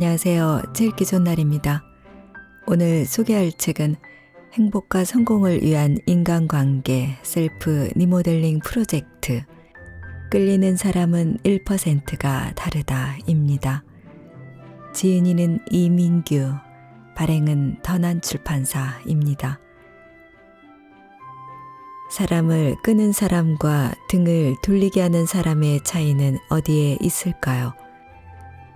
안녕하세요. 책 읽기 좋은 날입니다. 오늘 소개할 책은 행복과 성공을 위한 인간관계 셀프 리모델링 프로젝트 끌리는 사람은 1%가 다르다입니다. 지은이는 이민규, 발행은 던한출판사입니다. 사람을 끄는 사람과 등을 돌리게 하는 사람의 차이는 어디에 있을까요?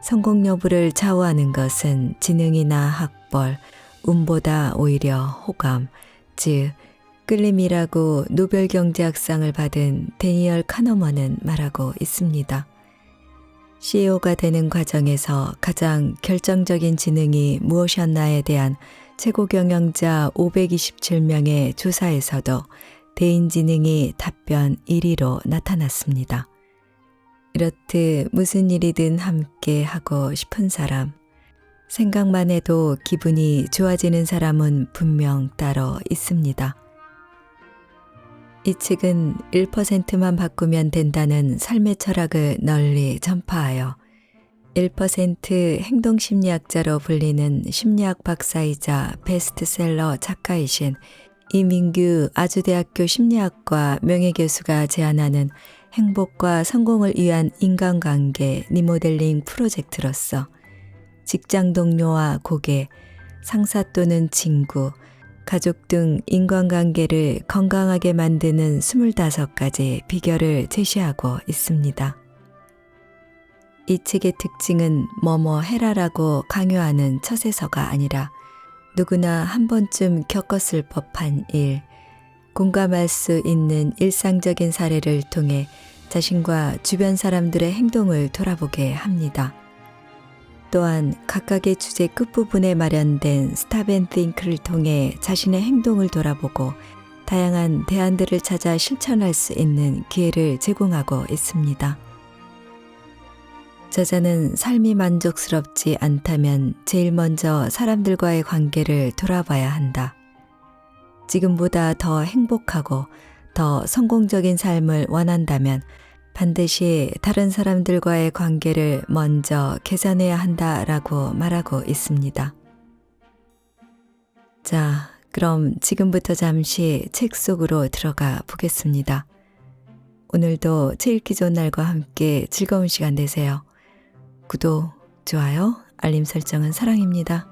성공 여부를 좌우하는 것은 지능이나 학벌, 운보다 오히려 호감, 즉 끌림이라고 노벨 경제학상을 받은 데니얼 카너먼은 말하고 있습니다. CEO가 되는 과정에서 가장 결정적인 지능이 무엇이었나에 대한 최고 경영자 527명의 조사에서도 대인 지능이 답변 1위로 나타났습니다. 이렇듯 무슨 일이든 함께 하고 싶은 사람, 생각만 해도 기분이 좋아지는 사람은 분명 따로 있습니다. 이 책은 1%만 바꾸면 된다는 삶의 철학을 널리 전파하여 1% 행동심리학자로 불리는 심리학 박사이자 베스트셀러 작가이신 이민규 아주대학교 심리학과 명예교수가 제안하는 행복과 성공을 위한 인간관계 리모델링 프로젝트로서 직장 동료와 고객, 상사 또는 친구, 가족 등 인간관계를 건강하게 만드는 25가지 비결을 제시하고 있습니다. 이 책의 특징은 뭐뭐 해라라고 강요하는 처세서가 아니라 누구나 한 번쯤 겪었을 법한 일, 공감할 수 있는 일상적인 사례를 통해 자신과 주변 사람들의 행동을 돌아보게 합니다. 또한 각각의 주제 끝부분에 마련된 스탑 앤 띵크를 통해 자신의 행동을 돌아보고 다양한 대안들을 찾아 실천할 수 있는 기회를 제공하고 있습니다. 저자는 삶이 만족스럽지 않다면 제일 먼저 사람들과의 관계를 돌아봐야 한다. 지금보다 더 행복하고 더 성공적인 삶을 원한다면 반드시 다른 사람들과의 관계를 먼저 개선해야 한다라고 말하고 있습니다. 자, 그럼 지금부터 잠시 책 속으로 들어가 보겠습니다. 오늘도 책 읽기 좋은 날과 함께 즐거운 시간 되세요. 구독, 좋아요, 알림 설정은 사랑입니다.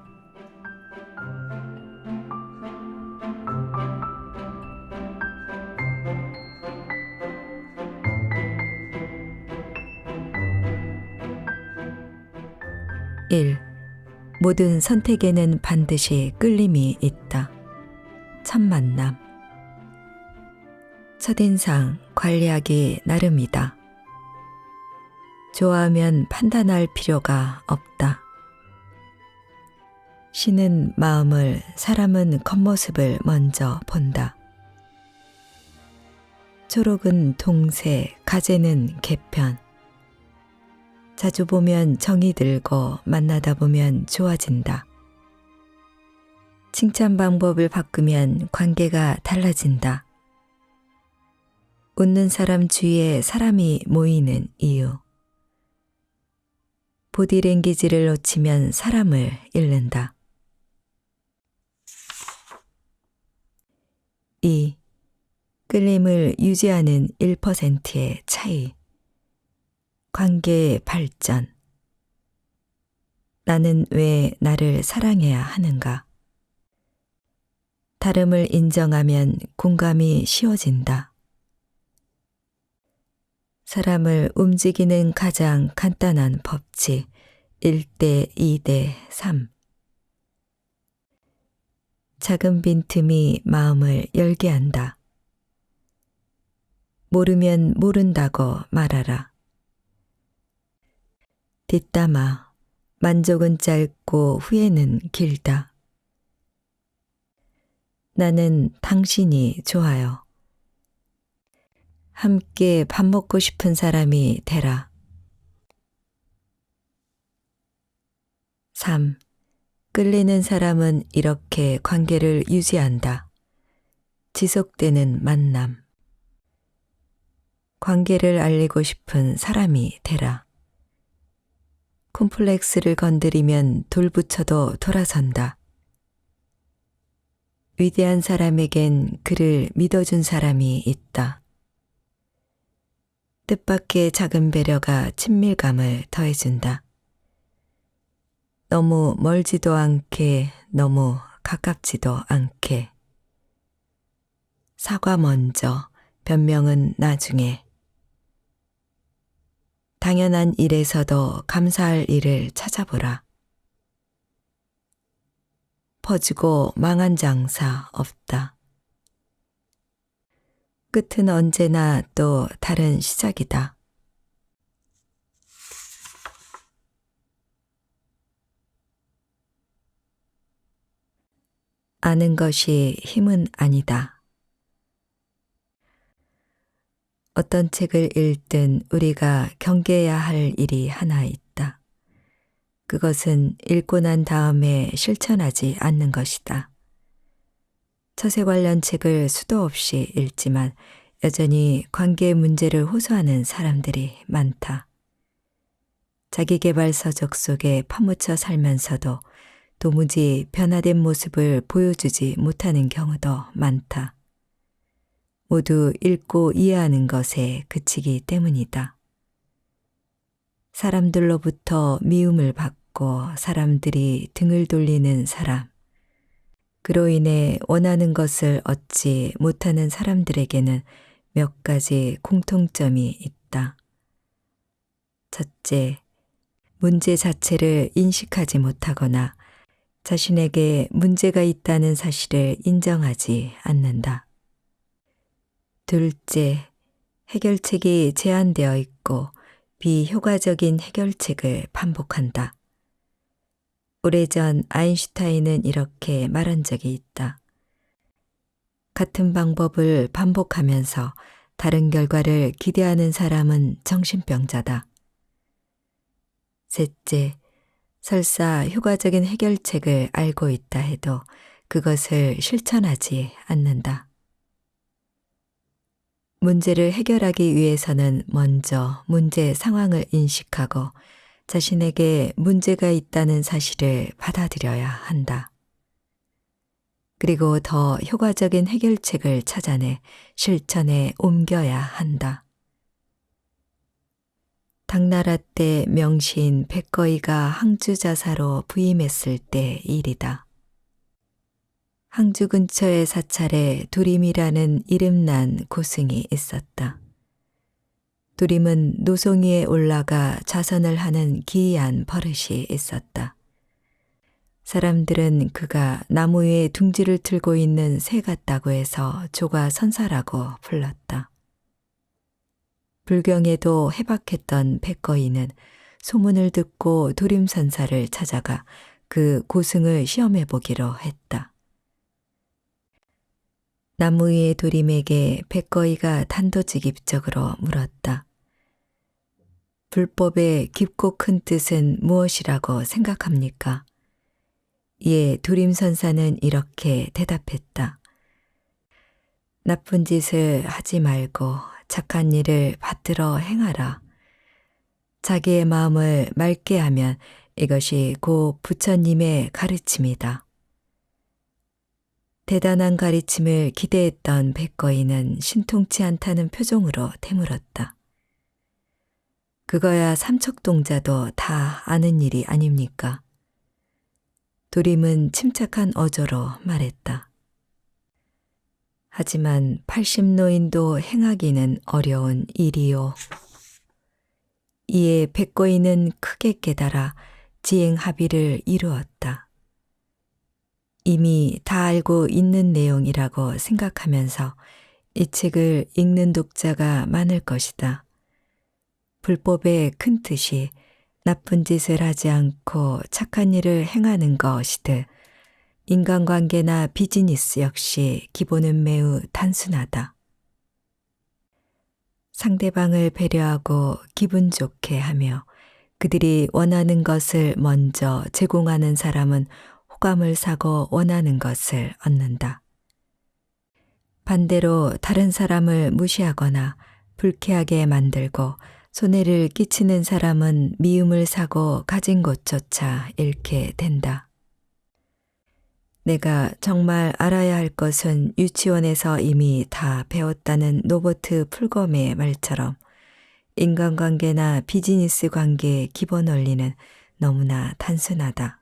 (1) 모든 선택에는 반드시 끌림이 있다. 첫 만남. 첫인상 관리하기 나름이다. 좋아하면 판단할 필요가 없다. 신은 마음을, 사람은 겉모습을 먼저 본다. 초록은 동새, 가재는 개편. 자주 보면 정이 들고 만나다 보면 좋아진다. 칭찬 방법을 바꾸면 관계가 달라진다. 웃는 사람 주위에 사람이 모이는 이유. 보디랭귀지를 놓치면 사람을 잃는다. 2. 끌림을 유지하는 1%의 차이. 관계의 발전. 나는 왜 나를 사랑해야 하는가? 다름을 인정하면 공감이 쉬워진다. 사람을 움직이는 가장 간단한 법칙 1대 2대 3. 작은 빈틈이 마음을 열게 한다. 모르면 모른다고 말하라. 뒷담화. 만족은 짧고 후회는 길다. 나는 당신이 좋아요. 함께 밥 먹고 싶은 사람이 되라. 3. 끌리는 사람은 이렇게 관계를 유지한다. 지속되는 만남. 관계를 알리고 싶은 사람이 되라. 콤플렉스를 건드리면 돌부처도 돌아선다. 위대한 사람에겐 그를 믿어준 사람이 있다. 뜻밖의 작은 배려가 친밀감을 더해준다. 너무 멀지도 않게, 너무 가깝지도 않게. 사과 먼저, 변명은 나중에. 당연한 일에서도 감사할 일을 찾아보라. 퍼지고 망한 장사 없다. 끝은 언제나 또 다른 시작이다. 아는 것이 힘은 아니다. 어떤 책을 읽든 우리가 경계해야 할 일이 하나 있다. 그것은 읽고 난 다음에 실천하지 않는 것이다. 처세 관련 책을 수도 없이 읽지만 여전히 관계의 문제를 호소하는 사람들이 많다. 자기계발서적 속에 파묻혀 살면서도 도무지 변화된 모습을 보여주지 못하는 경우도 많다. 모두 읽고 이해하는 것에 그치기 때문이다. 사람들로부터 미움을 받고 사람들이 등을 돌리는 사람, 그로 인해 원하는 것을 얻지 못하는 사람들에게는 몇 가지 공통점이 있다. 첫째, 문제 자체를 인식하지 못하거나 자신에게 문제가 있다는 사실을 인정하지 않는다. 둘째, 해결책이 제한되어 있고 비효과적인 해결책을 반복한다. 오래전 아인슈타인은 이렇게 말한 적이 있다. 같은 방법을 반복하면서 다른 결과를 기대하는 사람은 정신병자다. 셋째, 설사 효과적인 해결책을 알고 있다 해도 그것을 실천하지 않는다. 문제를 해결하기 위해서는 먼저 문제 상황을 인식하고 자신에게 문제가 있다는 사실을 받아들여야 한다. 그리고 더 효과적인 해결책을 찾아내 실천에 옮겨야 한다. 당나라 때 명시인 백거이가 항주자사로 부임했을 때 일이다. 항주 근처의 사찰에 두림이라는 이름난 고승이 있었다. 두림은 노송이에 올라가 자선을 하는 기이한 버릇이 있었다. 사람들은 그가 나무 위에 둥지를 틀고 있는 새 같다고 해서 조과선사라고 불렀다. 불경에도 해박했던 백거이는 소문을 듣고 두림선사를 찾아가 그 고승을 시험해 보기로 했다. 나무 위의 두림에게 백거이가 단도직입적으로 물었다. 불법의 깊고 큰 뜻은 무엇이라고 생각합니까? 이에 두림선사는 이렇게 대답했다. 나쁜 짓을 하지 말고 착한 일을 받들어 행하라. 자기의 마음을 맑게 하면 이것이 고 부처님의 가르침이다. 대단한 가르침을 기대했던 백거이는 신통치 않다는 표정으로 되물었다. 그거야 삼척동자도 다 아는 일이 아닙니까? 두림은 침착한 어조로 말했다. 하지만 80노인도 행하기는 어려운 일이요. 이에 백거이는 크게 깨달아 지행 합의를 이루었다. 이미 다 알고 있는 내용이라고 생각하면서 이 책을 읽는 독자가 많을 것이다. 불법의 큰 뜻이 나쁜 짓을 하지 않고 착한 일을 행하는 것이듯 인간관계나 비즈니스 역시 기본은 매우 단순하다. 상대방을 배려하고 기분 좋게 하며 그들이 원하는 것을 먼저 제공하는 사람은 호감을 사고 원하는 것을 얻는다. 반대로 다른 사람을 무시하거나 불쾌하게 만들고 손해를 끼치는 사람은 미움을 사고 가진 것조차 잃게 된다. 내가 정말 알아야 할 것은 유치원에서 이미 다 배웠다는 노버트 풀검의 말처럼 인간관계나 비즈니스 관계의 기본 원리는 너무나 단순하다.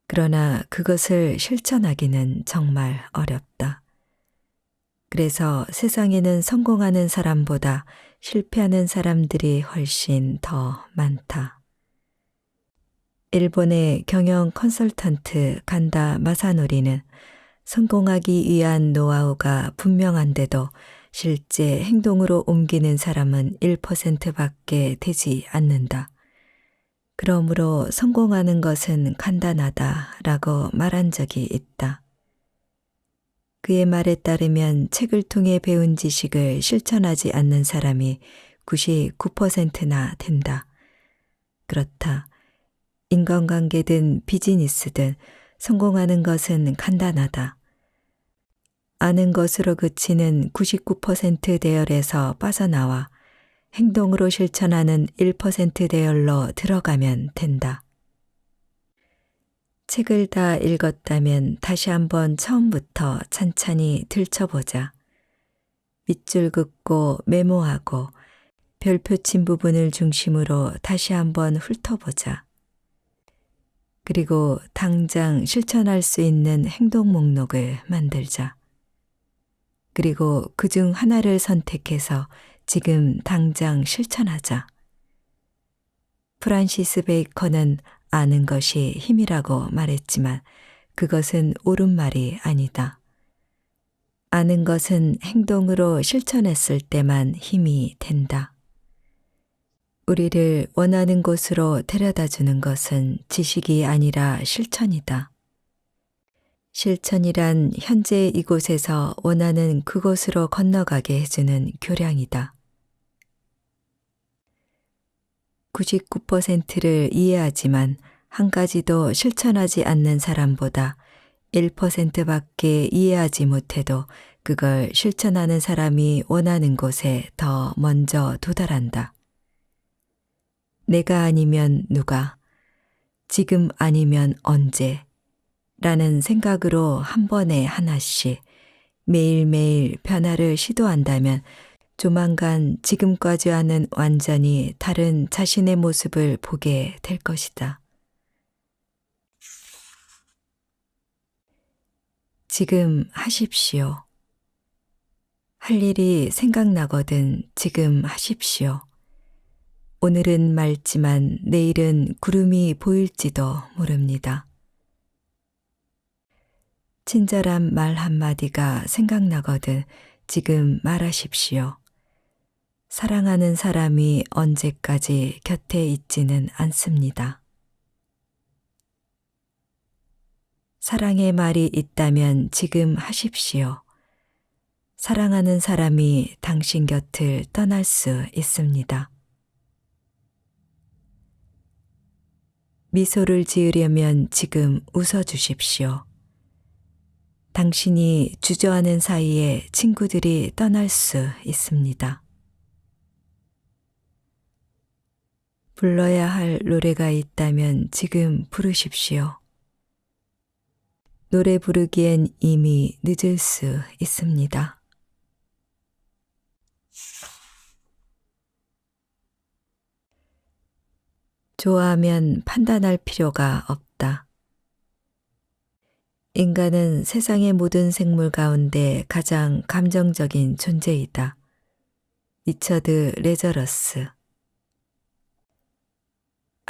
그러나 그것을 실천하기는 정말 어렵다. 그래서 세상에는 성공하는 사람보다 실패하는 사람들이 훨씬 더 많다. 일본의 경영 컨설턴트 간다 마사노리는 성공하기 위한 노하우가 분명한데도 실제 행동으로 옮기는 사람은 1%밖에 되지 않는다. 그러므로 성공하는 것은 간단하다라고 말한 적이 있다. 그의 말에 따르면 책을 통해 배운 지식을 실천하지 않는 사람이 99%나 된다. 그렇다. 인간관계든 비즈니스든 성공하는 것은 간단하다. 아는 것으로 그치는 99% 대열에서 빠져나와 행동으로 실천하는 1% 대열로 들어가면 된다. 책을 다 읽었다면 다시 한번 처음부터 찬찬히 들춰보자. 밑줄 긋고 메모하고 별표 친 부분을 중심으로 다시 한번 훑어보자. 그리고 당장 실천할 수 있는 행동 목록을 만들자. 그리고 그중 하나를 선택해서 지금 당장 실천하자. 프란시스 베이컨은 아는 것이 힘이라고 말했지만 그것은 옳은 말이 아니다. 아는 것은 행동으로 실천했을 때만 힘이 된다. 우리를 원하는 곳으로 데려다 주는 것은 지식이 아니라 실천이다. 실천이란 현재 이곳에서 원하는 그곳으로 건너가게 해주는 교량이다. 99%를 이해하지만 한 가지도 실천하지 않는 사람보다 1%밖에 이해하지 못해도 그걸 실천하는 사람이 원하는 곳에 더 먼저 도달한다. 내가 아니면 누가, 지금 아니면 언제 라는 생각으로 한 번에 하나씩 매일매일 변화를 시도한다면 조만간 지금까지와는 완전히 다른 자신의 모습을 보게 될 것이다. 지금 하십시오. 할 일이 생각나거든 지금 하십시오. 오늘은 맑지만 내일은 구름이 보일지도 모릅니다. 친절한 말 한마디가 생각나거든 지금 말하십시오. 사랑하는 사람이 언제까지 곁에 있지는 않습니다. 사랑의 말이 있다면 지금 하십시오. 사랑하는 사람이 당신 곁을 떠날 수 있습니다. 미소를 지으려면 지금 웃어주십시오. 당신이 주저하는 사이에 친구들이 떠날 수 있습니다. 불러야 할 노래가 있다면 지금 부르십시오. 노래 부르기엔 이미 늦을 수 있습니다. 좋아하면 판단할 필요가 없다. 인간은 세상의 모든 생물 가운데 가장 감정적인 존재이다. 리처드 레저러스.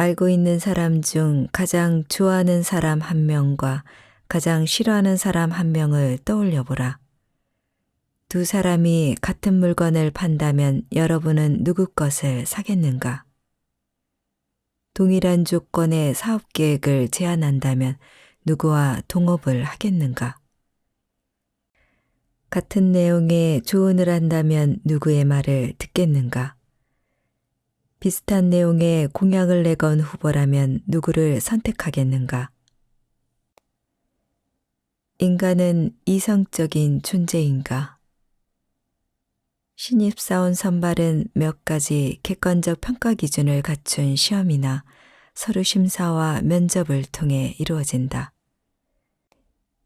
알고 있는 사람 중 가장 좋아하는 사람 한 명과 가장 싫어하는 사람 한 명을 떠올려 보라. 두 사람이 같은 물건을 판다면 여러분은 누구 것을 사겠는가? 동일한 조건의 사업 계획을 제안한다면 누구와 동업을 하겠는가? 같은 내용의 조언을 한다면 누구의 말을 듣겠는가? 비슷한 내용의 공약을 내건 후보라면 누구를 선택하겠는가? 인간은 이성적인 존재인가? 신입사원 선발은 몇 가지 객관적 평가 기준을 갖춘 시험이나 서류 심사와 면접을 통해 이루어진다.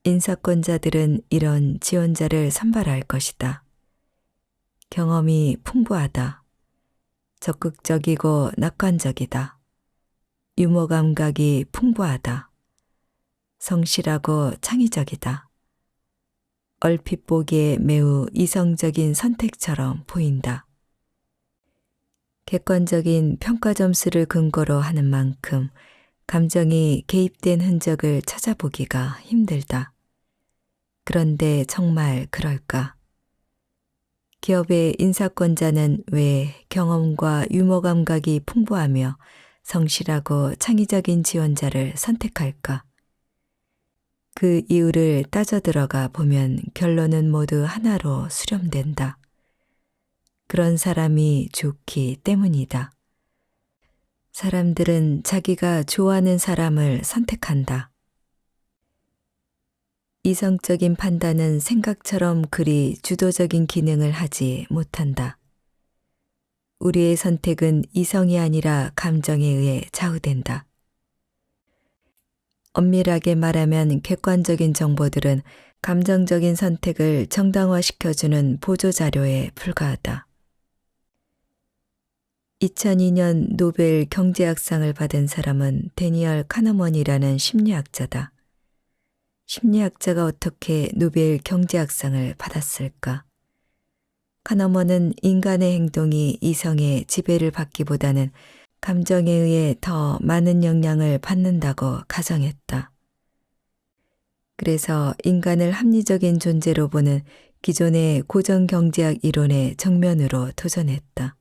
인사권자들은 이런 지원자를 선발할 것이다. 경험이 풍부하다. 적극적이고 낙관적이다. 유머 감각이 풍부하다. 성실하고 창의적이다. 얼핏 보기에 매우 이성적인 선택처럼 보인다. 객관적인 평가 점수를 근거로 하는 만큼 감정이 개입된 흔적을 찾아보기가 힘들다. 그런데 정말 그럴까? 기업의 인사권자는 왜 경험과 유머 감각이 풍부하며 성실하고 창의적인 지원자를 선택할까? 그 이유를 따져 들어가 보면 결론은 모두 하나로 수렴된다. 그런 사람이 좋기 때문이다. 사람들은 자기가 좋아하는 사람을 선택한다. 이성적인 판단은 생각처럼 그리 주도적인 기능을 하지 못한다. 우리의 선택은 이성이 아니라 감정에 의해 좌우된다. 엄밀하게 말하면 객관적인 정보들은 감정적인 선택을 정당화시켜주는 보조자료에 불과하다. 2002년 노벨 경제학상을 받은 사람은 데니얼 카너먼이라는 심리학자다. 심리학자가 어떻게 노벨 경제학상을 받았을까? 카너먼은 인간의 행동이 이성의 지배를 받기보다는 감정에 의해 더 많은 영향을 받는다고 가정했다. 그래서 인간을 합리적인 존재로 보는 기존의 고정 경제학 이론의 정면으로 도전했다.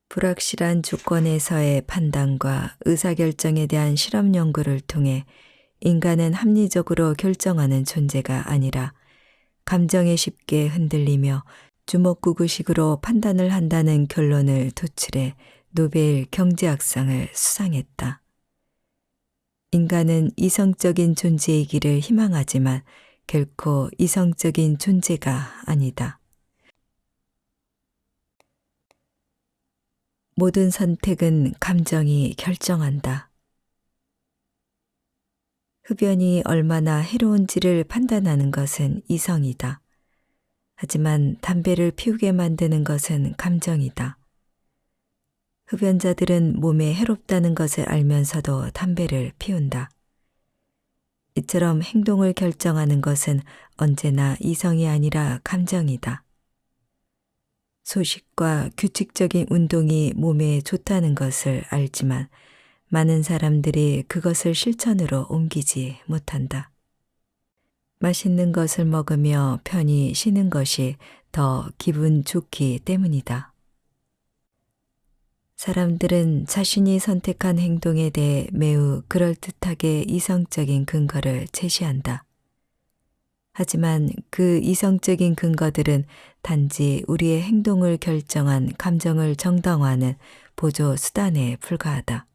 불확실한 주권에서의 판단과 의사결정에 대한 실험 연구를 통해 인간은 합리적으로 결정하는 존재가 아니라 감정에 쉽게 흔들리며 주먹구구식으로 판단을 한다는 결론을 도출해 노벨 경제학상을 수상했다. 인간은 이성적인 존재이기를 희망하지만 결코 이성적인 존재가 아니다. 모든 선택은 감정이 결정한다. 흡연이 얼마나 해로운지를 판단하는 것은 이성이다. 하지만 담배를 피우게 만드는 것은 감정이다. 흡연자들은 몸에 해롭다는 것을 알면서도 담배를 피운다. 이처럼 행동을 결정하는 것은 언제나 이성이 아니라 감정이다. 소식과 규칙적인 운동이 몸에 좋다는 것을 알지만 많은 사람들이 그것을 실천으로 옮기지 못한다. 맛있는 것을 먹으며 편히 쉬는 것이 더 기분 좋기 때문이다. 사람들은 자신이 선택한 행동에 대해 매우 그럴듯하게 이성적인 근거를 제시한다. 하지만 그 이성적인 근거들은 단지 우리의 행동을 결정한 감정을 정당화하는 보조 수단에 불과하다.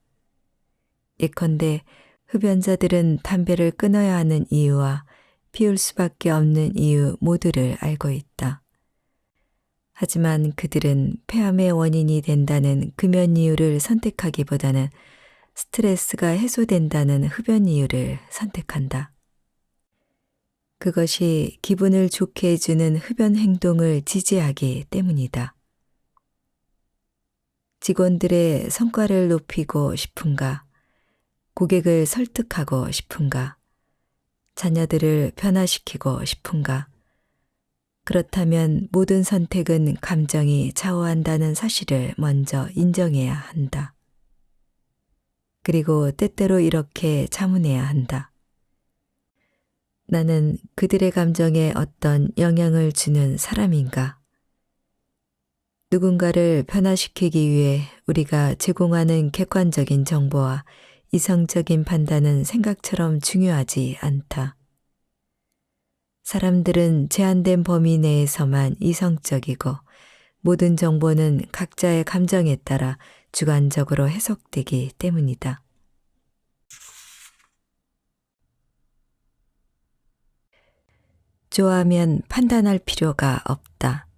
예컨대 흡연자들은 담배를 끊어야 하는 이유와 피울 수밖에 없는 이유 모두를 알고 있다. 하지만 그들은 폐암의 원인이 된다는 금연 이유를 선택하기보다는 스트레스가 해소된다는 흡연 이유를 선택한다. 그것이 기분을 좋게 해주는 흡연 행동을 지지하기 때문이다. 직원들의 성과를 높이고 싶은가? 고객을 설득하고 싶은가? 자녀들을 변화시키고 싶은가? 그렇다면 모든 선택은 감정이 좌우한다는 사실을 먼저 인정해야 한다. 그리고 때때로 이렇게 자문해야 한다. 나는 그들의 감정에 어떤 영향을 주는 사람인가? 누군가를 변화시키기 위해 우리가 제공하는 객관적인 정보와 이성적인 판단은 생각처럼 중요하지 않다. 사람들은 제한된 범위 내에서만 이성적이고 모든 정보는 각자의 감정에 따라 주관적으로 해석되기 때문이다. 좋아하면 판단할 필요가 없다.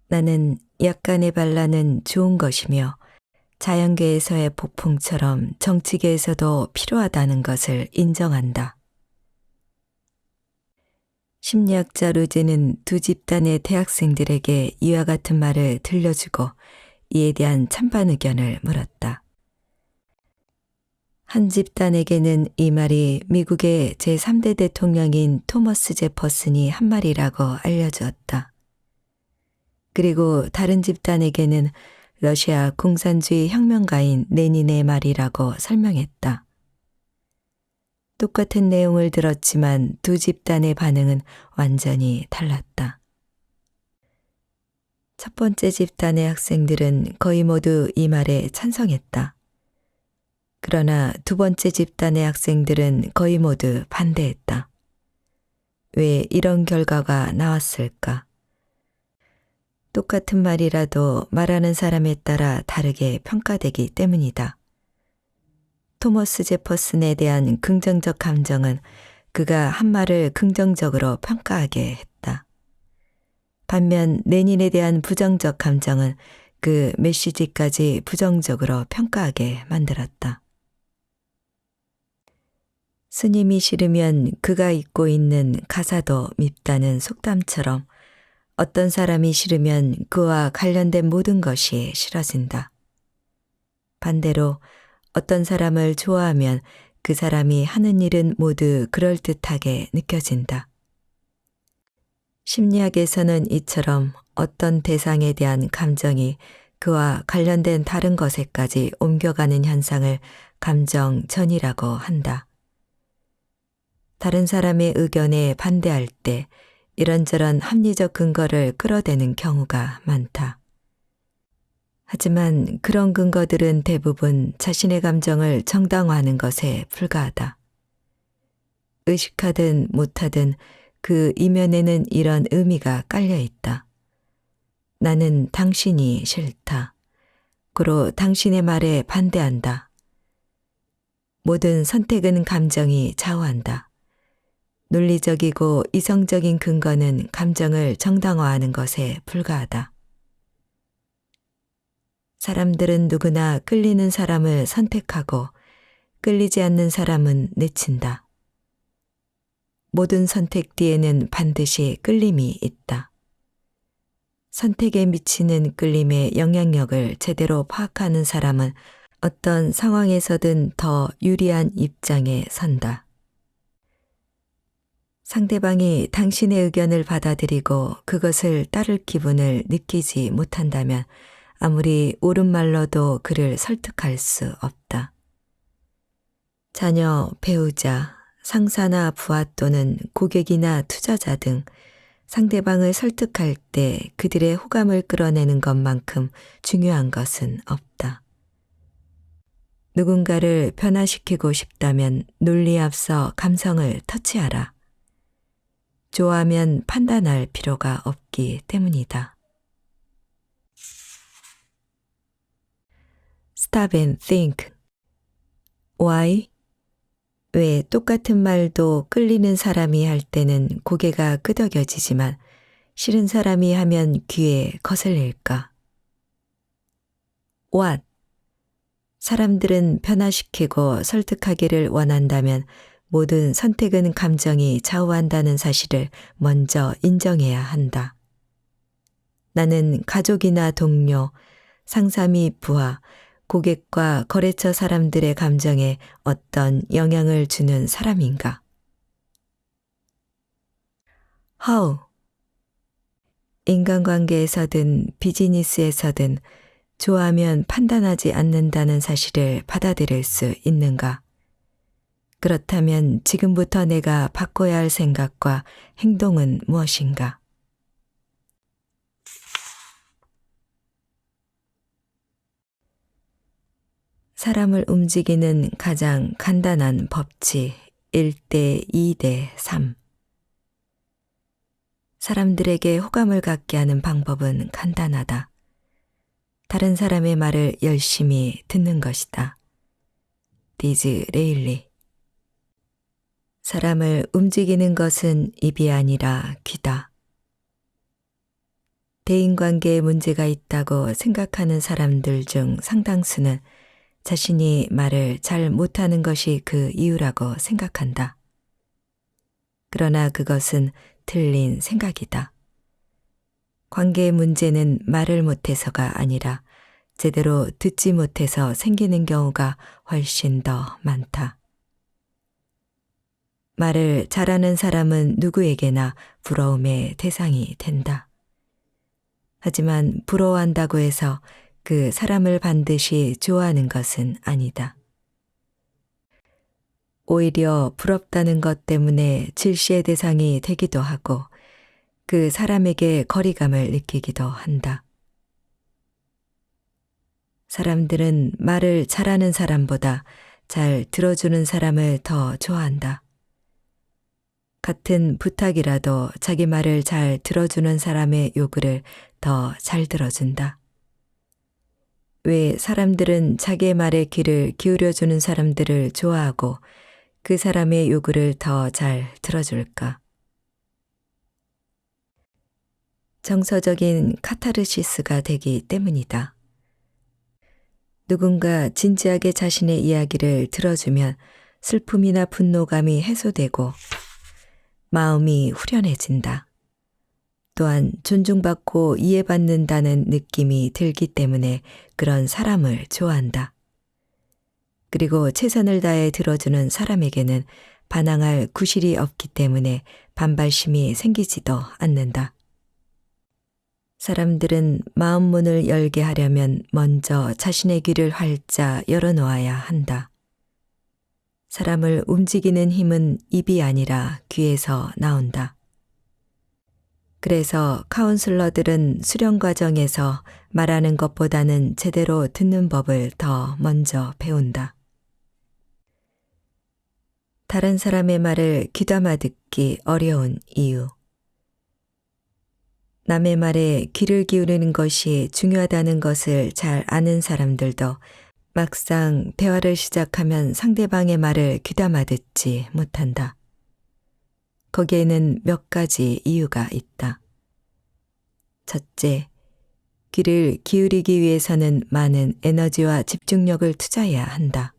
나는 약간의 반란은 좋은 것이며 자연계에서의 폭풍처럼 정치계에서도 필요하다는 것을 인정한다. 심리학자 루즈는 두 집단의 대학생들에게 이와 같은 말을 들려주고 이에 대한 찬반 의견을 물었다. 한 집단에게는 이 말이 미국의 제3대 대통령인 토머스 제퍼슨이 한 말이라고 알려주었다. 그리고 다른 집단에게는 러시아 공산주의 혁명가인 레닌의 말이라고 설명했다. 똑같은 내용을 들었지만 두 집단의 반응은 완전히 달랐다. 첫 번째 집단의 학생들은 거의 모두 이 말에 찬성했다. 그러나 두 번째 집단의 학생들은 거의 모두 반대했다. 왜 이런 결과가 나왔을까? 똑같은 말이라도 말하는 사람에 따라 다르게 평가되기 때문이다. 토머스 제퍼슨에 대한 긍정적 감정은 그가 한 말을 긍정적으로 평가하게 했다. 반면 레닌에 대한 부정적 감정은 그 메시지까지 부정적으로 평가하게 만들었다. 스님이 싫으면 그가 입고 있는 가사도 밉다는 속담처럼 어떤 사람이 싫으면 그와 관련된 모든 것이 싫어진다. 반대로 어떤 사람을 좋아하면 그 사람이 하는 일은 모두 그럴듯하게 느껴진다. 심리학에서는 이처럼 어떤 대상에 대한 감정이 그와 관련된 다른 것에까지 옮겨가는 현상을 감정전이라고 한다. 다른 사람의 의견에 반대할 때 이런저런 합리적 근거를 끌어대는 경우가 많다. 하지만 그런 근거들은 대부분 자신의 감정을 정당화하는 것에 불과하다. 의식하든 못하든 그 이면에는 이런 의미가 깔려 있다. 나는 당신이 싫다. 고로 당신의 말에 반대한다. 모든 선택은 감정이 좌우한다. 논리적이고 이성적인 근거는 감정을 정당화하는 것에 불과하다. 사람들은 누구나 끌리는 사람을 선택하고 끌리지 않는 사람은 내친다. 모든 선택 뒤에는 반드시 끌림이 있다. 선택에 미치는 끌림의 영향력을 제대로 파악하는 사람은 어떤 상황에서든 더 유리한 입장에 선다. 상대방이 당신의 의견을 받아들이고 그것을 따를 기분을 느끼지 못한다면 아무리 옳은 말로도 그를 설득할 수 없다. 자녀, 배우자, 상사나 부하 또는 고객이나 투자자 등 상대방을 설득할 때 그들의 호감을 끌어내는 것만큼 중요한 것은 없다. 누군가를 변화시키고 싶다면 논리에 앞서 감성을 터치하라. 좋아하면 판단할 필요가 없기 때문이다. Stop and think. Why? 왜 똑같은 말도 끌리는 사람이 할 때는 고개가 끄덕여지지만 싫은 사람이 하면 귀에 거슬릴까? What? 사람들은 변화시키고 설득하기를 원한다면 모든 선택은 감정이 좌우한다는 사실을 먼저 인정해야 한다. 나는 가족이나 동료, 상사 및 부하, 고객과 거래처 사람들의 감정에 어떤 영향을 주는 사람인가? How? 인간관계에서든 비즈니스에서든 좋아하면 판단하지 않는다는 사실을 받아들일 수 있는가? 그렇다면 지금부터 내가 바꿔야 할 생각과 행동은 무엇인가? 사람을 움직이는 가장 간단한 법칙 1대 2대 3. 사람들에게 호감을 갖게 하는 방법은 간단하다. 다른 사람의 말을 열심히 듣는 것이다. 디즈레일리. 사람을 움직이는 것은 입이 아니라 귀다. 대인관계에 문제가 있다고 생각하는 사람들 중 상당수는 자신이 말을 잘 못하는 것이 그 이유라고 생각한다. 그러나 그것은 틀린 생각이다. 관계의 문제는 말을 못해서가 아니라 제대로 듣지 못해서 생기는 경우가 훨씬 더 많다. 말을 잘하는 사람은 누구에게나 부러움의 대상이 된다. 하지만 부러워한다고 해서 그 사람을 반드시 좋아하는 것은 아니다. 오히려 부럽다는 것 때문에 질시의 대상이 되기도 하고 그 사람에게 거리감을 느끼기도 한다. 사람들은 말을 잘하는 사람보다 잘 들어주는 사람을 더 좋아한다. 같은 부탁이라도 자기 말을 잘 들어주는 사람의 요구를 더 잘 들어준다. 왜 사람들은 자기의 말에 귀를 기울여주는 사람들을 좋아하고 그 사람의 요구를 더 잘 들어줄까? 정서적인 카타르시스가 되기 때문이다. 누군가 진지하게 자신의 이야기를 들어주면 슬픔이나 분노감이 해소되고 마음이 후련해진다. 또한 존중받고 이해받는다는 느낌이 들기 때문에 그런 사람을 좋아한다. 그리고 최선을 다해 들어주는 사람에게는 반항할 구실이 없기 때문에 반발심이 생기지도 않는다. 사람들은 마음 문을 열게 하려면 먼저 자신의 귀를 활짝 열어놓아야 한다. 사람을 움직이는 힘은 입이 아니라 귀에서 나온다. 그래서 카운슬러들은 수련 과정에서 말하는 것보다는 제대로 듣는 법을 더 먼저 배운다. 다른 사람의 말을 귀담아 듣기 어려운 이유. 남의 말에 귀를 기울이는 것이 중요하다는 것을 잘 아는 사람들도 막상 대화를 시작하면 상대방의 말을 귀담아 듣지 못한다. 거기에는 몇 가지 이유가 있다. 첫째, 귀를 기울이기 위해서는 많은 에너지와 집중력을 투자해야 한다.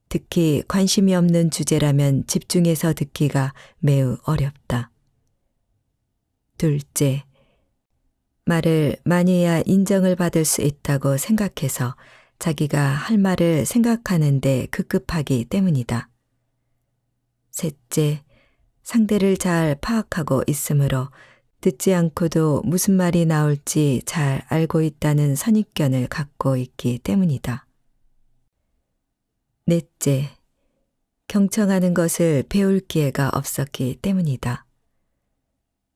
특히 관심이 없는 주제라면 집중해서 듣기가 매우 어렵다. 둘째, 말을 많이 해야 인정을 받을 수 있다고 생각해서 자기가 할 말을 생각하는데 급급하기 때문이다. 셋째, 상대를 잘 파악하고 있으므로 듣지 않고도 무슨 말이 나올지 잘 알고 있다는 선입견을 갖고 있기 때문이다. 넷째, 경청하는 것을 배울 기회가 없었기 때문이다.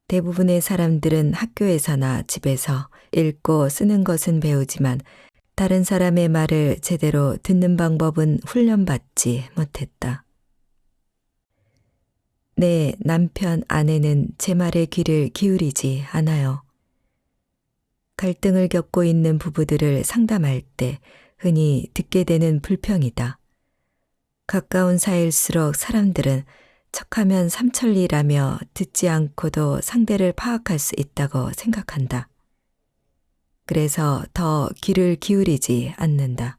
대부분의 사람들은 학교에서나 집에서 읽고 쓰는 것은 배우지만 다른 사람의 말을 제대로 듣는 방법은 훈련받지 못했다. 내 남편, 아내는 제 말에 귀를 기울이지 않아요. 갈등을 겪고 있는 부부들을 상담할 때 흔히 듣게 되는 불평이다. 가까운 사이일수록 사람들은 척하면 삼천리라며 듣지 않고도 상대를 파악할 수 있다고 생각한다. 그래서 더 귀를 기울이지 않는다.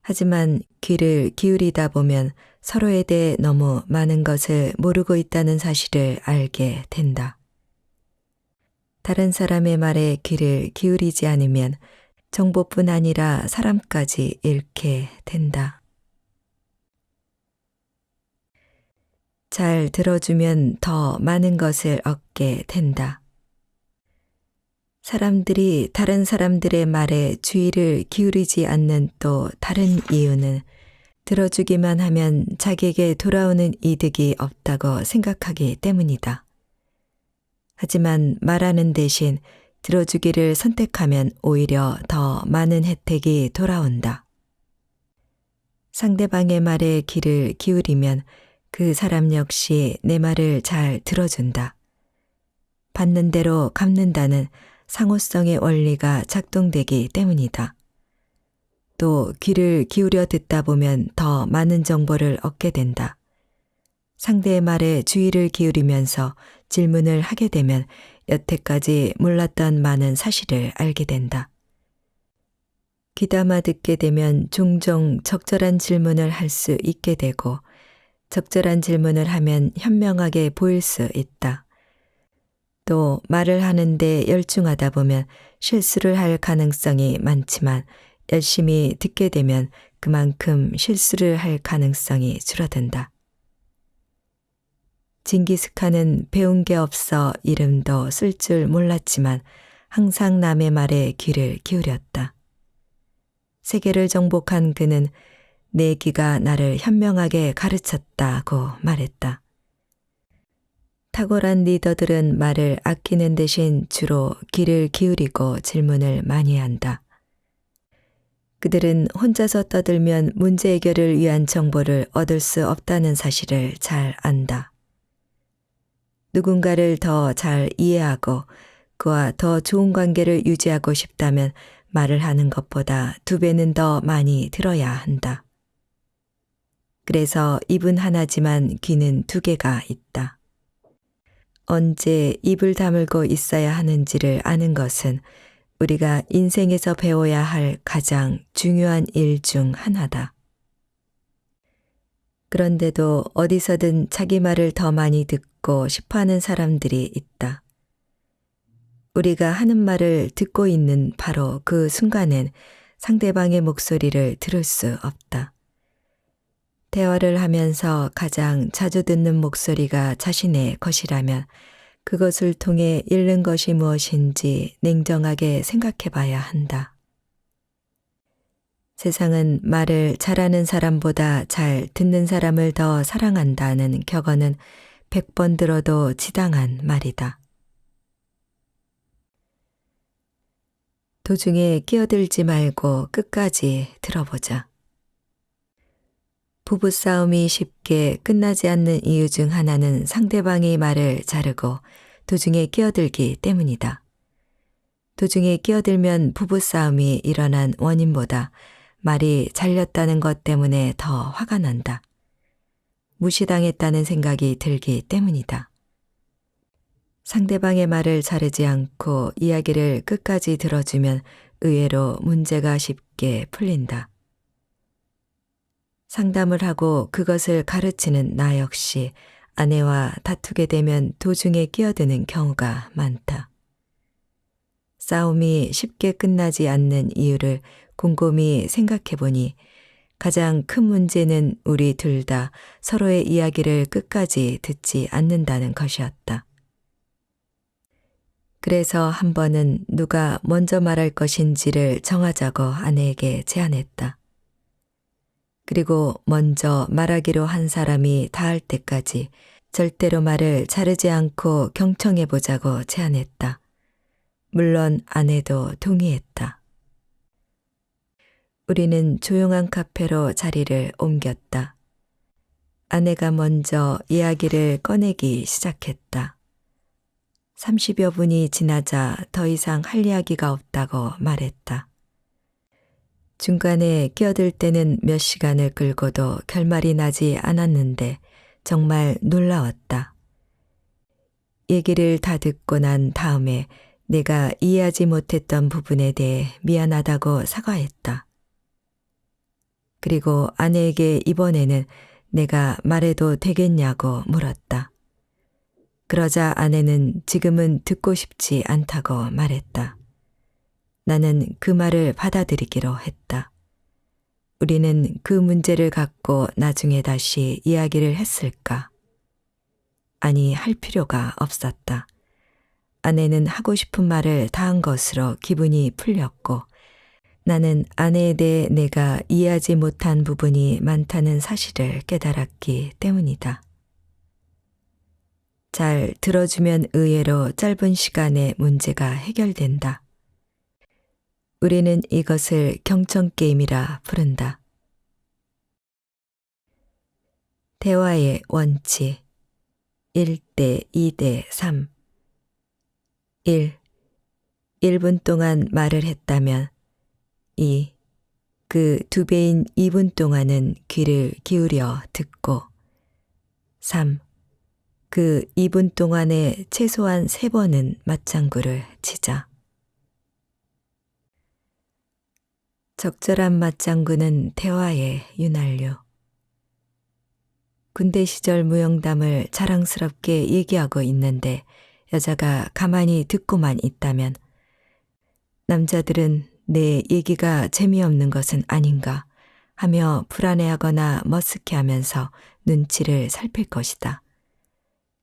하지만 귀를 기울이다 보면 서로에 대해 너무 많은 것을 모르고 있다는 사실을 알게 된다. 다른 사람의 말에 귀를 기울이지 않으면 정보뿐 아니라 사람까지 잃게 된다. 잘 들어주면 더 많은 것을 얻게 된다. 사람들이 다른 사람들의 말에 주의를 기울이지 않는 또 다른 이유는 들어주기만 하면 자기에게 돌아오는 이득이 없다고 생각하기 때문이다. 하지만 말하는 대신 들어주기를 선택하면 오히려 더 많은 혜택이 돌아온다. 상대방의 말에 귀를 기울이면 그 사람 역시 내 말을 잘 들어준다. 받는 대로 갚는다는 상호성의 원리가 작동되기 때문이다. 또 귀를 기울여 듣다 보면 더 많은 정보를 얻게 된다. 상대의 말에 주의를 기울이면서 질문을 하게 되면 여태까지 몰랐던 많은 사실을 알게 된다. 귀담아 듣게 되면 종종 적절한 질문을 할 수 있게 되고 적절한 질문을 하면 현명하게 보일 수 있다. 또 말을 하는데 열중하다 보면 실수를 할 가능성이 많지만 열심히 듣게 되면 그만큼 실수를 할 가능성이 줄어든다. 징기스칸은 배운 게 없어 이름도 쓸 줄 몰랐지만 항상 남의 말에 귀를 기울였다. 세계를 정복한 그는 내 귀가 나를 현명하게 가르쳤다고 말했다. 탁월한 리더들은 말을 아끼는 대신 주로 귀를 기울이고 질문을 많이 한다. 그들은 혼자서 떠들면 문제 해결을 위한 정보를 얻을 수 없다는 사실을 잘 안다. 누군가를 더 잘 이해하고 그와 더 좋은 관계를 유지하고 싶다면 말을 하는 것보다 2배는 더 많이 들어야 한다. 그래서 입은 하나지만 귀는 2개가 있다. 언제 입을 다물고 있어야 하는지를 아는 것은 우리가 인생에서 배워야 할 가장 중요한 일 중 하나다. 그런데도 어디서든 자기 말을 더 많이 듣고 싶어하는 사람들이 있다. 우리가 하는 말을 듣고 있는 바로 그 순간엔 상대방의 목소리를 들을 수 없다. 대화를 하면서 가장 자주 듣는 목소리가 자신의 것이라면 그것을 통해 잃는 것이 무엇인지 냉정하게 생각해 봐야 한다. 세상은 말을 잘하는 사람보다 잘 듣는 사람을 더 사랑한다는 격언은 100번 들어도 지당한 말이다. 도중에 끼어들지 말고 끝까지 들어보자. 부부싸움이 쉽게 끝나지 않는 이유 중 하나는 상대방의 말을 자르고 도중에 끼어들기 때문이다. 도중에 끼어들면 부부싸움이 일어난 원인보다 말이 잘렸다는 것 때문에 더 화가 난다. 무시당했다는 생각이 들기 때문이다. 상대방의 말을 자르지 않고 이야기를 끝까지 들어주면 의외로 문제가 쉽게 풀린다. 상담을 하고 그것을 가르치는 나 역시 아내와 다투게 되면 도중에 끼어드는 경우가 많다. 싸움이 쉽게 끝나지 않는 이유를 곰곰이 생각해 보니 가장 큰 문제는 우리 둘 다 서로의 이야기를 끝까지 듣지 않는다는 것이었다. 그래서 한 번은 누가 먼저 말할 것인지를 정하자고 아내에게 제안했다. 그리고 먼저 말하기로 한 사람이 다 할 때까지 절대로 말을 자르지 않고 경청해 보자고 제안했다. 물론 아내도 동의했다. 우리는 조용한 카페로 자리를 옮겼다. 아내가 먼저 이야기를 꺼내기 시작했다. 30여 분이 지나자 더 이상 할 이야기가 없다고 말했다. 중간에 끼어들 때는 몇 시간을 끌고도 결말이 나지 않았는데 정말 놀라웠다. 얘기를 다 듣고 난 다음에 내가 이해하지 못했던 부분에 대해 미안하다고 사과했다. 그리고 아내에게 이번에는 내가 말해도 되겠냐고 물었다. 그러자 아내는 지금은 듣고 싶지 않다고 말했다. 나는 그 말을 받아들이기로 했다. 우리는 그 문제를 갖고 나중에 다시 이야기를 했을까? 아니, 할 필요가 없었다. 아내는 하고 싶은 말을 다 한 것으로 기분이 풀렸고 나는 아내에 대해 내가 이해하지 못한 부분이 많다는 사실을 깨달았기 때문이다. 잘 들어주면 의외로 짧은 시간에 문제가 해결된다. 우리는 이것을 경청게임이라 부른다. 대화의 원칙 1대 2대 3 1. 1분 동안 말을 했다면 2. 그 2배인 2분 동안은 귀를 기울여 듣고 3. 그 2분 동안에 최소한 3번은 맞장구를 치자. 적절한 맞장구는 대화의 윤활유. 군대 시절 무용담을 자랑스럽게 얘기하고 있는데 여자가 가만히 듣고만 있다면 남자들은 내 얘기가 재미없는 것은 아닌가 하며 불안해하거나 머쓱해하면서 눈치를 살필 것이다.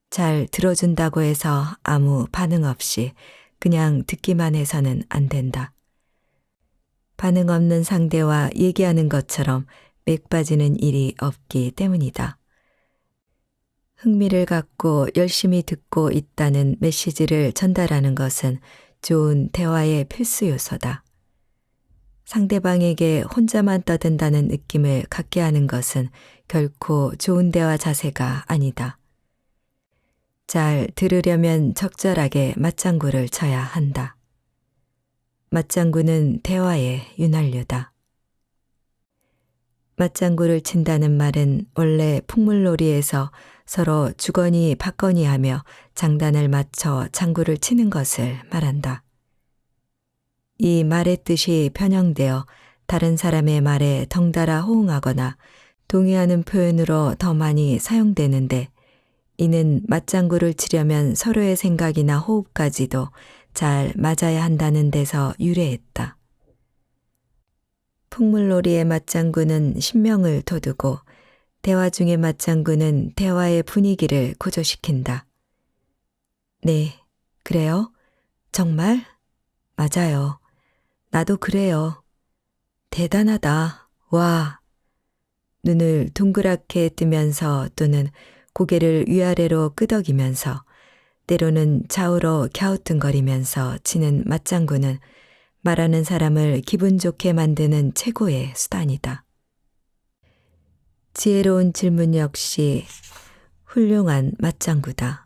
잘 들어준다고 해서 아무 반응 없이 그냥 듣기만 해서는 안 된다. 반응 없는 상대와 얘기하는 것처럼 맥 빠지는 일이 없기 때문이다. 흥미를 갖고 열심히 듣고 있다는 메시지를 전달하는 것은 좋은 대화의 필수 요소다. 상대방에게 혼자만 떠든다는 느낌을 갖게 하는 것은 결코 좋은 대화 자세가 아니다. 잘 들으려면 적절하게 맞장구를 쳐야 한다. 맞장구는 대화의 윤활유다. 맞장구를 친다는 말은 원래 풍물놀이에서 서로 주거니 받거니 하며 장단을 맞춰 장구를 치는 것을 말한다. 이 말의 뜻이 변형되어 다른 사람의 말에 덩달아 호응하거나 동의하는 표현으로 더 많이 사용되는데 이는 맞장구를 치려면 서로의 생각이나 호흡까지도 잘 맞아야 한다는 데서 유래했다. 풍물놀이의 맞장구는 신명을 돋우고 대화 중의 맞장구는 대화의 분위기를 고조시킨다. 네, 그래요? 정말? 맞아요. 나도 그래요. 대단하다. 와. 눈을 동그랗게 뜨면서 또는 고개를 위아래로 끄덕이면서 때로는 좌우로 갸우뚱거리면서 치는 맞장구는 말하는 사람을 기분 좋게 만드는 최고의 수단이다. 지혜로운 질문 역시 훌륭한 맞장구다.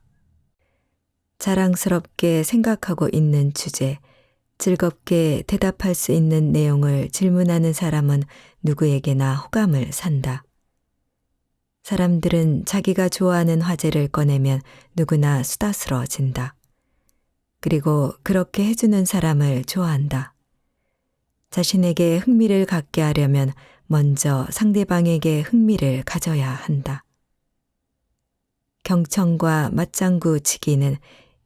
자랑스럽게 생각하고 있는 주제, 즐겁게 대답할 수 있는 내용을 질문하는 사람은 누구에게나 호감을 산다. 사람들은 자기가 좋아하는 화제를 꺼내면 누구나 수다스러워진다. 그리고 그렇게 해주는 사람을 좋아한다. 자신에게 흥미를 갖게 하려면 먼저 상대방에게 흥미를 가져야 한다. 경청과 맞장구 치기는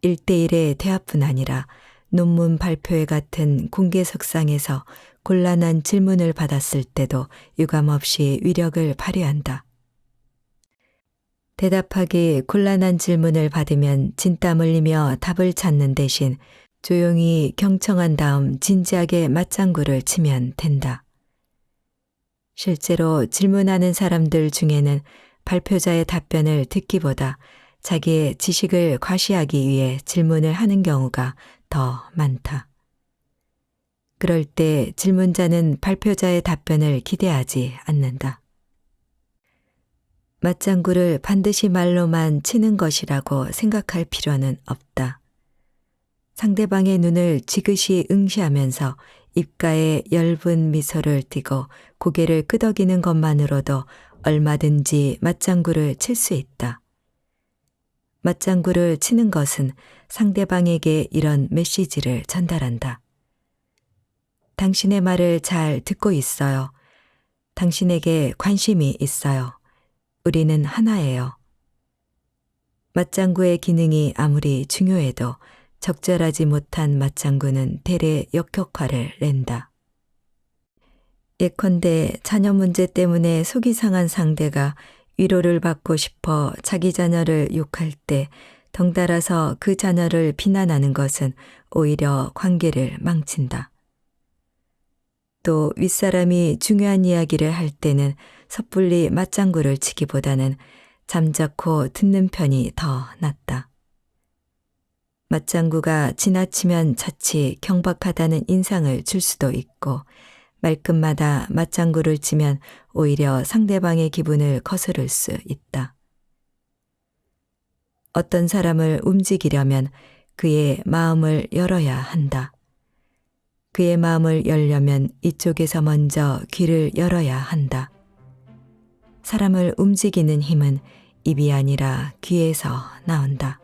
1대1의 대화뿐 아니라 논문 발표회 같은 공개석상에서 곤란한 질문을 받았을 때도 유감없이 위력을 발휘한다. 대답하기 곤란한 질문을 받으면 진땀 흘리며 답을 찾는 대신 조용히 경청한 다음 진지하게 맞장구를 치면 된다. 실제로 질문하는 사람들 중에는 발표자의 답변을 듣기보다 자기의 지식을 과시하기 위해 질문을 하는 경우가 더 많다. 그럴 때 질문자는 발표자의 답변을 기대하지 않는다. 맞장구를 반드시 말로만 치는 것이라고 생각할 필요는 없다. 상대방의 눈을 지그시 응시하면서 입가에 엷은 미소를 띠고 고개를 끄덕이는 것만으로도 얼마든지 맞장구를 칠 수 있다. 맞장구를 치는 것은 상대방에게 이런 메시지를 전달한다. 당신의 말을 잘 듣고 있어요. 당신에게 관심이 있어요. 우리는 하나예요. 맞장구의 기능이 아무리 중요해도 적절하지 못한 맞장구는 대래 역효과를 낸다. 예컨대 자녀 문제 때문에 속이 상한 상대가 위로를 받고 싶어 자기 자녀를 욕할 때 덩달아서 그 자녀를 비난하는 것은 오히려 관계를 망친다. 또 윗사람이 중요한 이야기를 할 때는 섣불리 맞장구를 치기보다는 잠자코 듣는 편이 더 낫다. 맞장구가 지나치면 자칫 경박하다는 인상을 줄 수도 있고 말끝마다 맞장구를 치면 오히려 상대방의 기분을 거스를 수 있다. 어떤 사람을 움직이려면 그의 마음을 열어야 한다. 그의 마음을 열려면 이쪽에서 먼저 귀를 열어야 한다. 사람을 움직이는 힘은 입이 아니라 귀에서 나온다.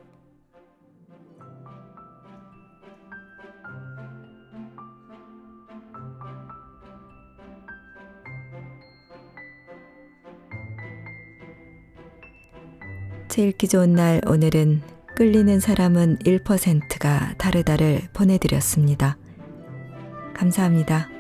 책 읽기 좋은 날 오늘은 끌리는 사람은 1%가 다르다를 보내드렸습니다. 감사합니다.